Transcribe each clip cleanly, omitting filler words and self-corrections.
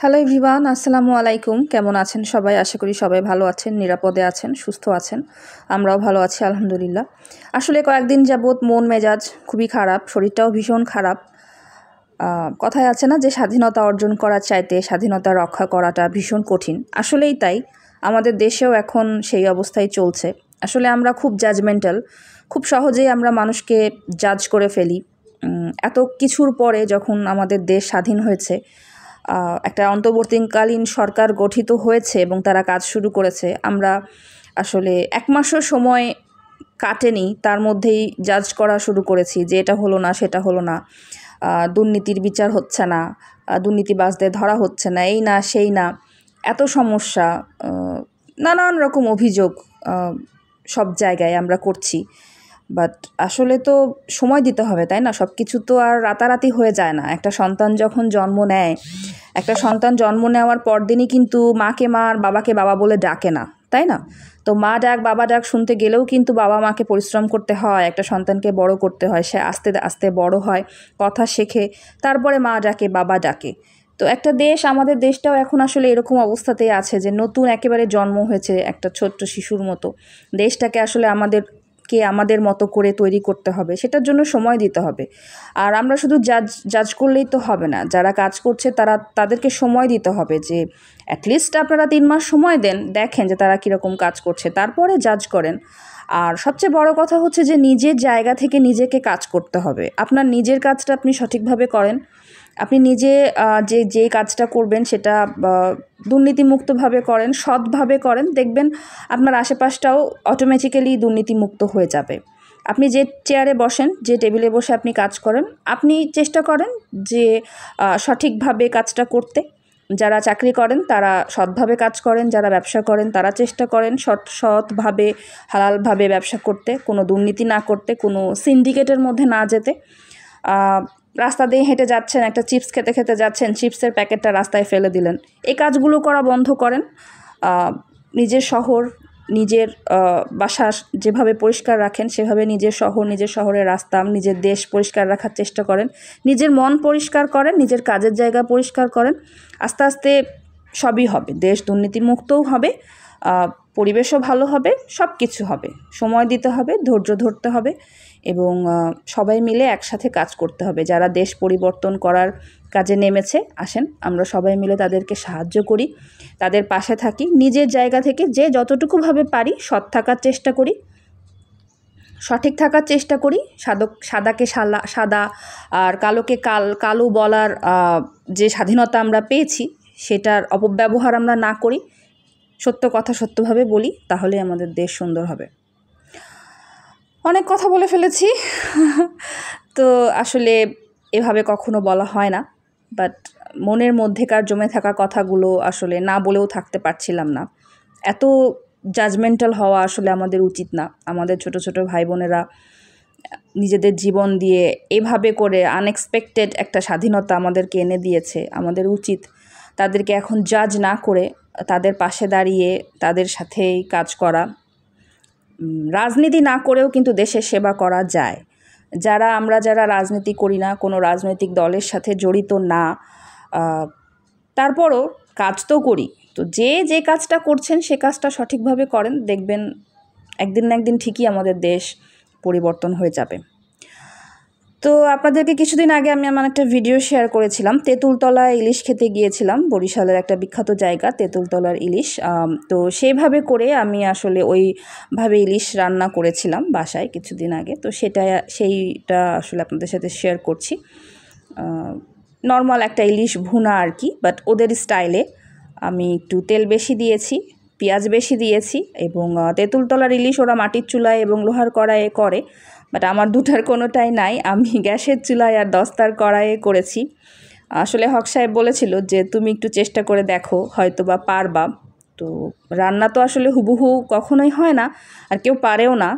Hello everyone, আসসালামু আলাইকুম। কেমন আছেন সবাই? আশা করি সবাই ভালো আছেন, নিরাপদে আছেন, সুস্থ আছেন। আমরাও ভালো আছি আলহামদুলিল্লাহ। আসলে কয়েকদিন যাবৎ মন মেজাজ খুবই খারাপ, শরীরটাও ভীষণ খারাপ। কথায় আছে না যে স্বাধীনতা অর্জন করার চাইতে স্বাধীনতা রক্ষা করাটা ভীষণ কঠিন। আসলেই তাই, আমাদের দেশেও এখন সেই অবস্থায় চলছে। আসলে আমরা খুব জাজমেন্টাল, খুব সহজেই আমরা মানুষকে জাজ করে ফেলি। এত কিছুর পরে যখন আমাদের দেশ স্বাধীন হয়েছে, একটা অন্তর্বর্তীকালীন সরকার গঠিত হয়েছে এবং তারা কাজ শুরু করেছে, আমরা আসলে এক মাসও সময় কাটেনি তার মধ্যেই জাজ করা শুরু করেছি যে এটা হলো না, সেটা হলো না, দুর্নীতির বিচার হচ্ছে না, দুর্নীতিবাজদের ধরা হচ্ছে না, এই না সেই না, এত সমস্যা, নানান রকম অভিযোগ সব জায়গায় আমরা করছি। বাট আসলে তো সময় দিতে হবে, তাই না? সব কিছু তো আর রাতারাতি হয়ে যায় না। একটা সন্তান যখন জন্ম নেয়, একটা সন্তান জন্ম নেওয়ার পরদিনই কিন্তু মাকে মা আর বাবাকে বাবা বলে ডাকে না, তাই না? তো মা ডাক বাবা ডাক শুনতে গেলেও কিন্তু বাবা মাকে পরিশ্রম করতে হয়, একটা সন্তানকে বড় করতে হয়, সে আস্তে আস্তে বড় হয়, কথা শেখে, তারপরে মা ডাকে বাবা ডাকে। তো একটা দেশ, আমাদের দেশটাও এখন আসলে এরকম অবস্থাতেই আছে যে নতুন একেবারে জন্ম হয়েছে একটা ছোট্ট শিশুর মতো। দেশটাকে আসলে আমাদের মতো করে তৈরি করতে হবে, সেটার জন্য সময় দিতে হবে। আর আমরা শুধু জাজ করলেই তো হবে না, যারা কাজ করছে তাদেরকে সময় দিতে হবে, যে অ্যাটলিস্ট আপনারা 3 মাস সময় দেন, দেখেন যে তারা কীরকম কাজ করছে, তারপরে জাজ করেন। আর সবচেয়ে বড় কথা হচ্ছে যে নিজের জায়গা থেকে নিজেকে কাজ করতে হবে। আপনার নিজের কাজটা আপনি সঠিকভাবে করেন, আপনি নিজে যে কাজটা করবেন সেটা দুর্নীতিমুক্তভাবে করেন, সৎভাবে করেন, দেখবেন আপনার আশেপাশটাও অটোমেটিক্যালি দুর্নীতিমুক্ত হয়ে যাবে। আপনি যে চেয়ারে বসেন, যে টেবিলে বসে আপনি কাজ করেন, আপনি চেষ্টা করেন যে সঠিকভাবে কাজটা করতে। যারা চাকরি করেন তারা সৎভাবে কাজ করেন, যারা ব্যবসা করেন তারা চেষ্টা করেন সৎভাবে হালালভাবে ব্যবসা করতে, কোনো দুর্নীতি না করতে, কোনো সিন্ডিকেটের মধ্যে না যেতে। রাস্তা দিয়ে হেঁটে যাচ্ছেন, একটা চিপস খেতে খেতে যাচ্ছেন, চিপসের প্যাকেটটা রাস্তায় ফেলে দিলেন, এই কাজগুলো করা বন্ধ করেন। নিজের শহর, নিজের বাসা যেভাবে পরিষ্কার রাখেন সেভাবে নিজের শহর, নিজের শহরের রাস্তা, নিজের দেশ পরিষ্কার রাখার চেষ্টা করেন। নিজের মন পরিষ্কার করেন, নিজের কাজের জায়গা পরিষ্কার করেন। আস্তে আস্তে সবই হবে, দেশ দুর্নীতিমুক্তও হবে, পরিবেশও ভালো হবে, সব কিছু হবে। সময় দিতে হবে, ধৈর্য ধরতে হবে এবং সবাই মিলে একসাথে কাজ করতে হবে। যারা দেশ পরিবর্তন করার কাজে নেমেছে, আসেন আমরা সবাই মিলে তাদেরকে সাহায্য করি, তাদের পাশে থাকি, নিজের জায়গা থেকে যে যতটুকুভাবে পারি সৎ থাকার চেষ্টা করি, সঠিক থাকার চেষ্টা করি। সাদাকে সাদা আর কালোকে কালো বলার যে স্বাধীনতা আমরা পেয়েছি সেটার অপব্যবহার আমরা না করি, সত্য কথা সত্যভাবে বলি, তাহলে আমাদের দেশ সুন্দর হবে। অনেক কথা বলে ফেলেছি তো আসলে এভাবে কখনো বলা হয় না, বাট মনের মধ্যেকার জমে থাকা কথাগুলো আসলে না বলেও থাকতে পারছিলাম না। এত জাজমেন্টাল হওয়া আসলে আমাদের উচিত না। আমাদের ছোট ছোট ভাই বোনেরা নিজেদের জীবন দিয়ে এভাবে করে আনএক্সপেক্টেড একটা স্বাধীনতা আমাদেরকে এনে দিয়েছে। আমাদের উচিত তাদেরকে এখন জাজ না করে তাদের পাশে দাঁড়িয়ে তাদের সাথেই কাজ করা। রাজনীতি না করেও কিন্তু দেশের সেবা করা যায়। যারা রাজনীতি করি না, কোনো রাজনৈতিক দলের সাথে জড়িত না, তারপরও কাজ তো করি। তো যে কাজটা করছেন সে কাজটা সঠিকভাবে করেন, দেখবেন একদিন না একদিন ঠিকই আমাদের দেশ পরিবর্তন হয়ে যাবে। তো আপনাদেরকে কিছুদিন আগে আমি আমার একটা ভিডিও শেয়ার করেছিলাম, তেঁতুলতলায় ইলিশ খেতে গিয়েছিলাম, বরিশালের একটা বিখ্যাত জায়গা তেঁতুলতলার ইলিশ। তো সেইভাবে করে আমি আসলে ওইভাবে ইলিশ রান্না করেছিলাম বাসায় কিছুদিন আগে। তো সেইটা আসলে আপনাদের সাথে শেয়ার করছি। নর্মাল একটা ইলিশ ভুনা আর কি, বাট ওদের স্টাইলে। আমি একটু তেল বেশি দিয়েছি, পেঁয়াজ বেশি দিয়েছি এবং তেঁতুলতলার ইলিশ ওরা মাটির চুলায় এবং লোহার কড়াইয়ে করে, বাট আমার দুটার কোনোটাই নাই। আমি গ্যাসের চুলায় আর দস্তার কড়াইয়ে করেছি। আসলে হক সাহেব বলেছিল যে তুমি একটু চেষ্টা করে দেখো, হয়তো বা পারবা। তো রান্না তো আসলে হুবহু কখনোই হয় না, আর কেউ পারেও না।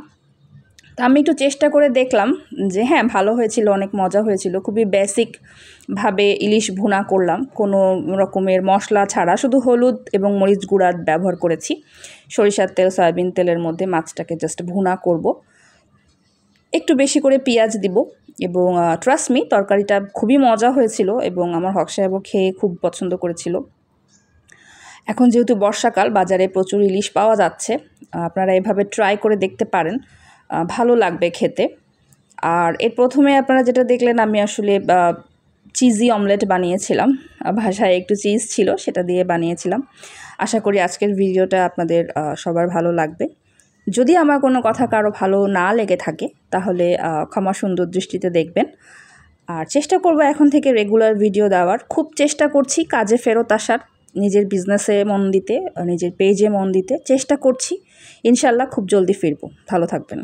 তো আমি একটু চেষ্টা করে দেখলাম যে হ্যাঁ, ভালো হয়েছিল, অনেক মজা হয়েছিল। খুবই বেসিকভাবে ইলিশ ভুনা করলাম, কোনো রকমের মশলা ছাড়া, শুধু হলুদ এবং মরিচ গুঁড়া ব্যবহার করেছি। সরিষার তেল, সয়াবিন তেলের মধ্যে মাছটাকে জাস্ট ভুনা করব। একটু বেশি করে পেঁয়াজ দিব এবং ট্রাস্ট মি তরকারিটা খুবই মজা হয়েছিল এবং আমার হক সাহেবও খেয়ে খুব পছন্দ করেছিল। এখন যেহেতু বর্ষাকাল, বাজারে প্রচুর ইলিশ পাওয়া যাচ্ছে, আপনারা এভাবে ট্রাই করে দেখতে পারেন, ভালো লাগবে খেতে। আর এর প্রথমে আপনারা যেটা দেখলেন, আমি আসলে চিজি অমলেট বানিয়েছিলাম, ভাষায় একটু চিজ ছিল, সেটা দিয়ে বানিয়েছিলাম। আশা করি আজকের ভিডিওটা আপনাদের সবার ভালো লাগবে। যদি আমার কোনো কথা কারো ভালো না লেগে থাকে তাহলে ক্ষমা সুন্দর দৃষ্টিতে দেখবেন। আর চেষ্টা করব এখন থেকে রেগুলার ভিডিও দেওয়ার, খুব চেষ্টা করছি কাজে ফেরত আসার, নিজের বিজনেসে মন দিতে, নিজের পেজে মন দিতে চেষ্টা করছি। ইনশাল্লাহ খুব জলদি ফিরবো। ভালো থাকবেন।